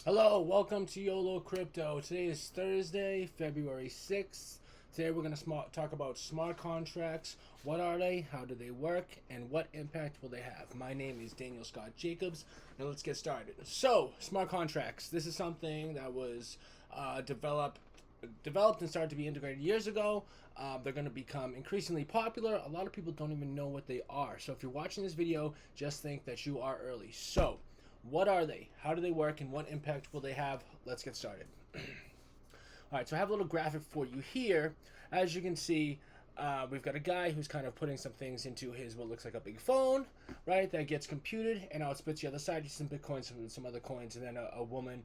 Hello, welcome to Yolo Crypto. Today is Thursday, February 6th. Today we're going to talk about smart contracts. What are they? How do they work? And what impact will they have? My name is Daniel Scott Jacobs. Now let's get started. So, smart contracts. This is something that was developed and started to be integrated years ago. They're going to become increasingly popular. A lot of people don't even know what they are. So if you're watching this video, just think that you are early. So, what are they? How do they work? And what impact will they have? Let's get started. All right, so I have a little graphic for you here. As you can see, we've got a guy who's kind of putting some things into his what looks like a big phone, right? That gets computed, and now it spits the other side, some bitcoins, some other coins, and then a woman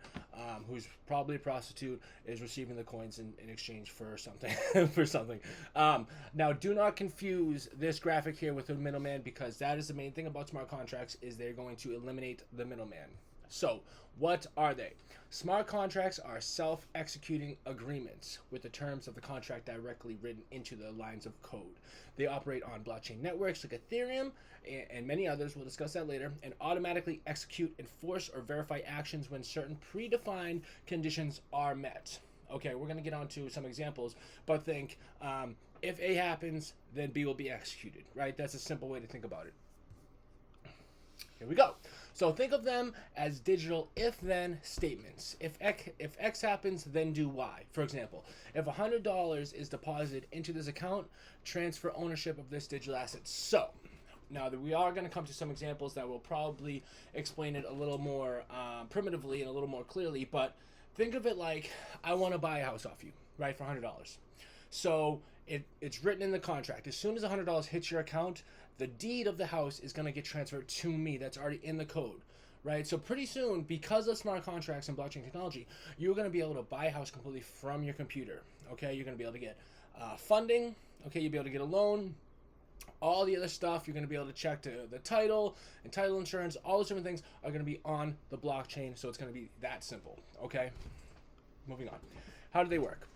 who's probably a prostitute is receiving the coins in exchange for something. for something. Now, do not confuse this graphic here with a middleman, because that is the main thing about smart contracts is they're going to eliminate the middleman. So, what are they? Smart contracts are self-executing agreements with the terms of the contract directly written into the lines of code. They operate on blockchain networks like Ethereum and many others, we'll discuss that later, and automatically execute, enforce, or verify actions when certain predefined conditions are met. Okay, we're going to get on to some examples, but think if A happens, then B will be executed, right? That's a simple way to think about it. Here we go. So think of them as digital if-then statements. If X happens, then do Y. For example, if $100 is deposited into this account, transfer ownership of this digital asset. So now that we are going to come to some examples that will probably explain it a little more primitively and a little more clearly, but think of it like I want to buy a house off you, right, for $100. So it's written in the contract. As soon as $100 hits your account, the deed of the house is going to get transferred to me. That's already in the code, right? So pretty soon, because of smart contracts and blockchain technology, you're going to be able to buy a house completely from your computer, okay? You're going to be able to get funding, okay? You'll be able to get a loan, all the other stuff. You're going to be able to check the title and title insurance. All those different things are going to be on the blockchain, so it's going to be that simple, okay? Moving on. How do they work?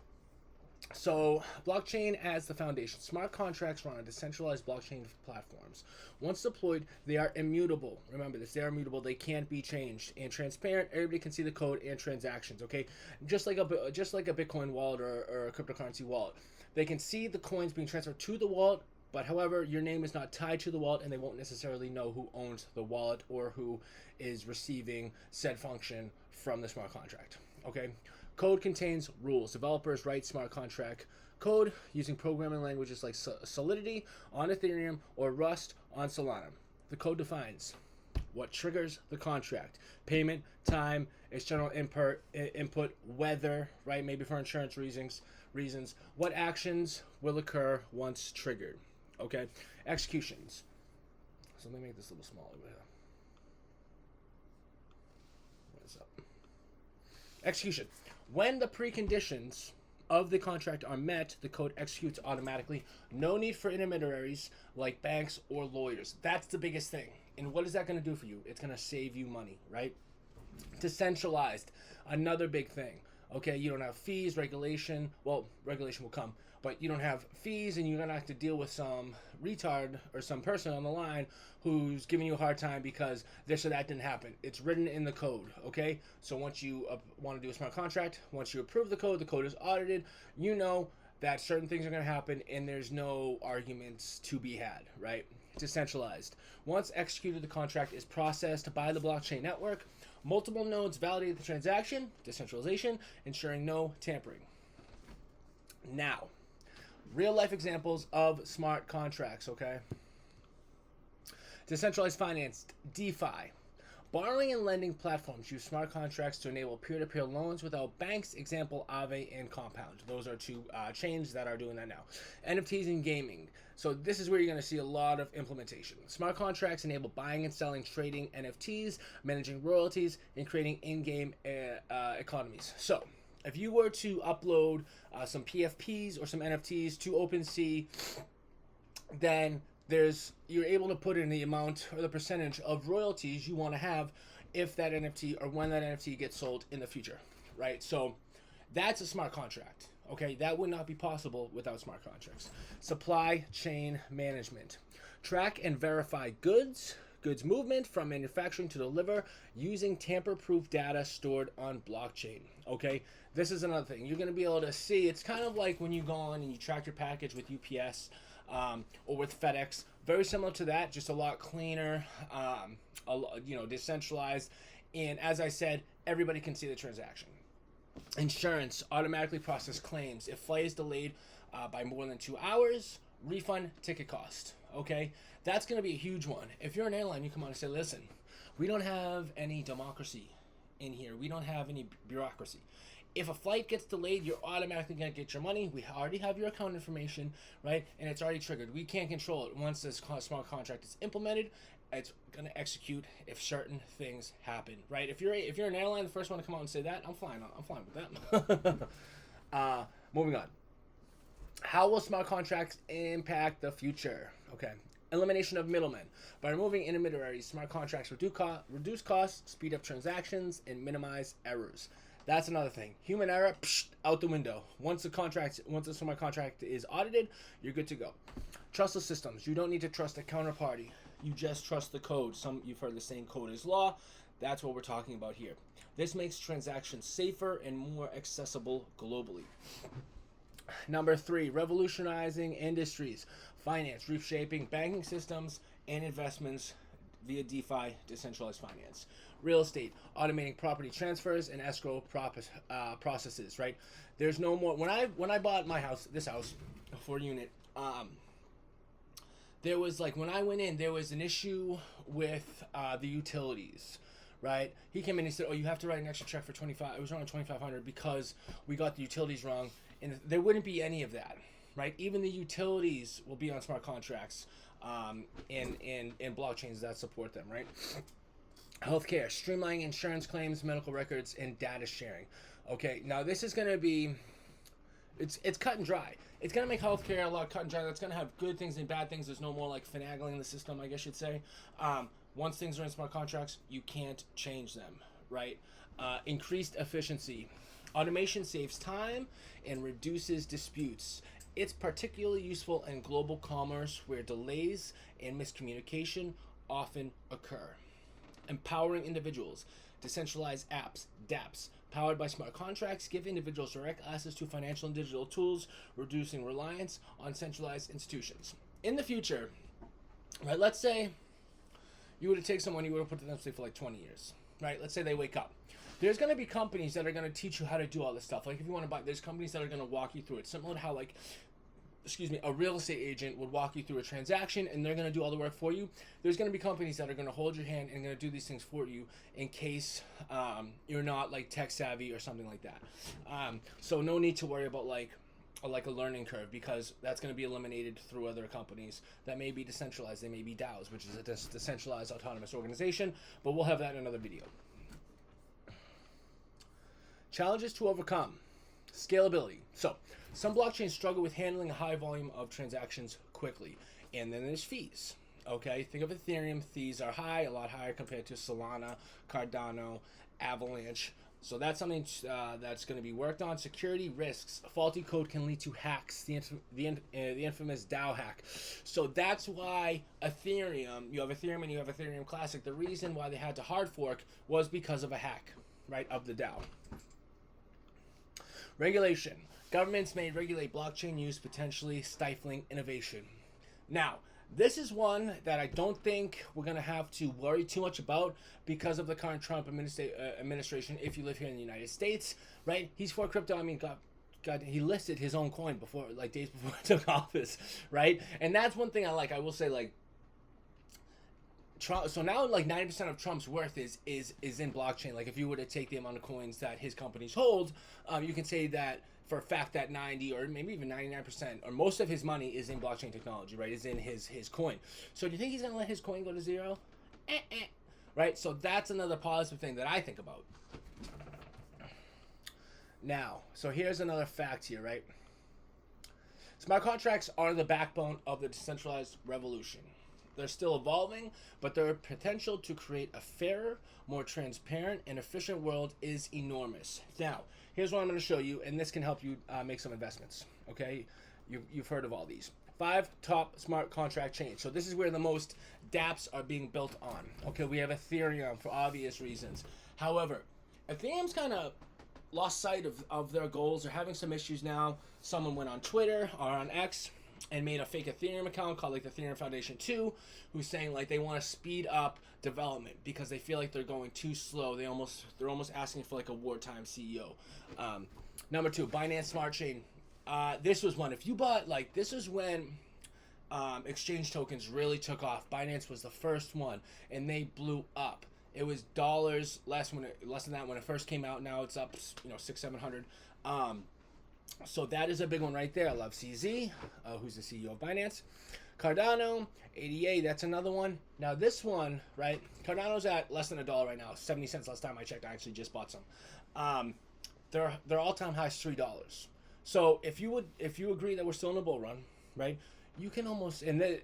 So, blockchain as the foundation. Smart contracts run on decentralized blockchain platforms. Once deployed, they are immutable. Remember this, they are immutable. They can't be changed. And transparent, everybody can see the code and transactions, okay? Just like a Bitcoin wallet or a cryptocurrency wallet. They can see the coins being transferred to the wallet, but however, your name is not tied to the wallet, and they won't necessarily know who owns the wallet or who is receiving said function from the smart contract, okay? Code contains rules. Developers write smart contract code using programming languages like Solidity on Ethereum or Rust on Solana. The code defines what triggers the contract, payment, time, external input, weather, right? Maybe for insurance reasons, what actions will occur once triggered. Okay, executions. So let me make this a little smaller. What's up? Execution. When the preconditions of the contract are met, the code executes automatically. No need for intermediaries like banks or lawyers. That's the biggest thing. And what is that going to do for you? It's going to save you money, right? Decentralized. Another big thing. Okay, you don't have fees, regulation. Well, regulation will come, but you don't have fees, and you're going to have to deal with some retard or some person on the line who's giving you a hard time because this or that didn't happen. It's written in the code, okay? So once you want to do a smart contract, once you approve the code is audited, you know that certain things are going to happen, and there's no arguments to be had, right? Decentralized. Once executed, the contract is processed by the blockchain network. Multiple nodes validate the transaction, decentralization, ensuring no tampering. Now, real life examples of smart contracts, okay? Decentralized finance, DeFi. Borrowing and lending platforms use smart contracts to enable peer-to-peer loans without banks, example, Aave and Compound. Those are two chains that are doing that now. NFTs and gaming. So this is where you're going to see a lot of implementation. Smart contracts enable buying and selling, trading NFTs, managing royalties, and creating in-game economies. So if you were to upload some PFPs or some NFTs to OpenSea, then you're able to put in the amount or the percentage of royalties you want to have if that NFT or when that NFT gets sold in the future, right? So that's a smart contract, okay? That would not be possible without smart contracts. Supply chain management. Track and verify goods, goods movement from manufacturing to deliver using tamper-proof data stored on blockchain. Okay, this is another thing. You're going to be able to see, it's kind of like when you go on and you track your package with UPS or with FedEx. Very similar to that, just a lot cleaner, decentralized. And as I said, everybody can see the transaction. Insurance, automatically process claims. If flight is delayed by more than 2 hours, refund ticket cost. Okay, that's going to be a huge one. If you're an airline, you come on and say, listen, we don't have any democracy in here. We don't have any bureaucracy. If a flight gets delayed, you're automatically going to get your money. We already have your account information, right? And it's already triggered. We can't control it. Once this smart contract is implemented, it's going to execute if certain things happen, right? If you're an airline, the first one to come out and say that, I'm fine with that. Moving on. How will smart contracts impact the future? Okay. Elimination of middlemen. By removing intermediaries, smart contracts reduce costs, speed up transactions, and minimize errors. That's another thing. Human error, out the window. Once the smart contract is audited, you're good to go. Trustless systems. You don't need to trust a counterparty. You just trust the code. You've heard the saying, code is law. That's what we're talking about here. This makes transactions safer and more accessible globally. Number 3, revolutionizing industries, finance, reshaping banking systems and investments via DeFi, decentralized finance. Real estate, automating property transfers and escrow processes, right? There's no more, when I bought my house, this house, a 4-unit, there was when I went in, there was an issue with the utilities, right? He came in and he said, oh, you have to write an extra check for $25, it was around $2,500 because we got the utilities wrong. And there wouldn't be any of that, right? Even the utilities will be on smart contracts and blockchains that support them, right? Healthcare, streamlining insurance claims, medical records, and data sharing. Okay, now this is going to be, it's cut and dry. It's going to make healthcare a lot cut and dry. That's going to have good things and bad things. There's no more finagling in the system, I guess you'd say. Once things are in smart contracts, you can't change them, right? Increased efficiency. Automation saves time and reduces disputes. It's particularly useful in global commerce where delays and miscommunication often occur. Empowering individuals. Decentralized apps, dApps, powered by smart contracts, give individuals direct access to financial and digital tools, reducing reliance on centralized institutions. In the future, right, let's say you were to take someone, you would have put them for 20 years, right? Let's say they wake up. There's going to be companies that are going to teach you how to do all this stuff. If you want to buy, there's companies that are going to walk you through it. Similar to how, a real estate agent would walk you through a transaction and they're going to do all the work for you. There's going to be companies that are going to hold your hand and going to do these things for you in case you're not tech savvy or something like that. So no need to worry about a learning curve because that's going to be eliminated through other companies that may be decentralized. They may be DAOs, which is a decentralized autonomous organization, but we'll have that in another video. Challenges to overcome. Scalability. So, some blockchains struggle with handling a high volume of transactions quickly. And then there's fees. Okay, think of Ethereum. Fees are high, a lot higher compared to Solana, Cardano, Avalanche. So that's something that's going to be worked on. Security risks. Faulty code can lead to hacks. The infamous DAO hack. So that's why Ethereum, you have Ethereum and you have Ethereum Classic. The reason why they had to hard fork was because of a hack, right, of the DAO. Regulation. Governments may regulate blockchain use, potentially stifling innovation. Now, this is one that I don't think we're going to have to worry too much about because of the current Trump administration. If you live here in the United States, right? He's for crypto. I mean, God, he listed his own coin before, days before he took office, right? And that's one thing I like. I will say, Trump, so now 90% of Trump's worth is in blockchain. If you were to take the amount of coins that his companies hold, you can say that for a fact that 90 or maybe even 99% or most of his money is in blockchain technology, right? Is in his coin. So do you think he's gonna let his coin go to zero? Right? So that's another positive thing that I think about. Now, so here's another fact here, right? Smart contracts are the backbone of the decentralized revolution. They're still evolving, but their potential to create a fairer, more transparent, and efficient world is enormous. Now, here's what I'm going to show you, and this can help you make some investments, okay? You've heard of all these. 5 top smart contract chains. So this is where the most dApps are being built on. Okay, we have Ethereum for obvious reasons. However, Ethereum's kind of lost sight of their goals. They're having some issues now. Someone went on Twitter or on X and made a fake Ethereum account called like the Ethereum Foundation 2, who's saying like they want to speed up development because they feel like they're going too slow. They're almost asking for like a wartime CEO. Number 2, Binance Smart Chain. This was one. If you bought, like, this is when exchange tokens really took off. Binance was the first one, and they blew up. It was dollars less than that when it first came out. Now it's up, 600-700. So that is a big one right there. I love CZ, who's the CEO of Binance. Cardano, ADA, that's another one. Now this one, right? Cardano's at less than $1 right now. 70 cents last time I checked. I actually just bought some. Their all-time high is $3. So if you agree that we're still in a bull run, right? You can almost, and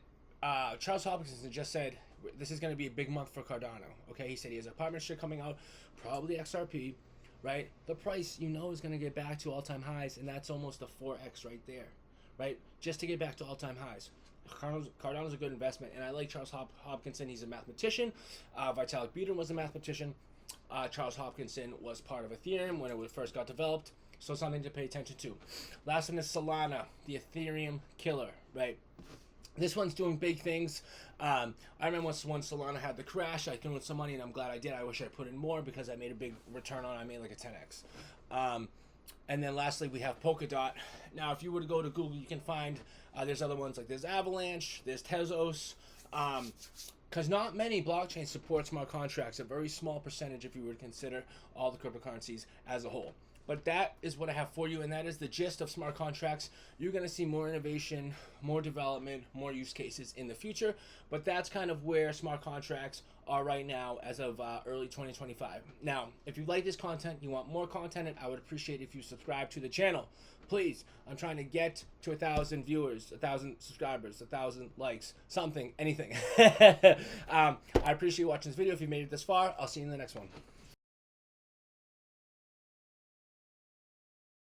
Charles Hopkinson just said this is going to be a big month for Cardano. Okay, he said he has a partnership coming out, probably XRP, right? The price is going to get back to all-time highs, and that's almost a 4x right there, right? Just to get back to all-time highs. Cardano's a good investment, and I like Charles Hopkinson. He's a mathematician. Vitalik Buterin was a mathematician. Charles Hopkinson was part of Ethereum when it first got developed, so something to pay attention to. Last one is Solana, the Ethereum killer, right? This one's doing big things. I remember when Solana had the crash, I threw in some money, and I'm glad I did. I wish I put in more because I made a big return on it. I made like a 10x. And then lastly, we have Polkadot. Now, if you were to go to Google, you can find there's other ones like there's Avalanche, there's Tezos, because not many blockchains support smart contracts. A very small percentage if you were to consider all the cryptocurrencies as a whole. But that is what I have for you, and that is the gist of smart contracts. You're going to see more innovation, more development, more use cases in the future, but that's kind of where smart contracts are right now as of early 2025. Now, if you like this content, you want more content, I would appreciate if you subscribe to the channel. Please, I'm trying to get to 1,000 viewers, 1,000 subscribers, 1,000 likes, something, anything. I appreciate you watching this video. If you made it this far, I'll see you in the next one.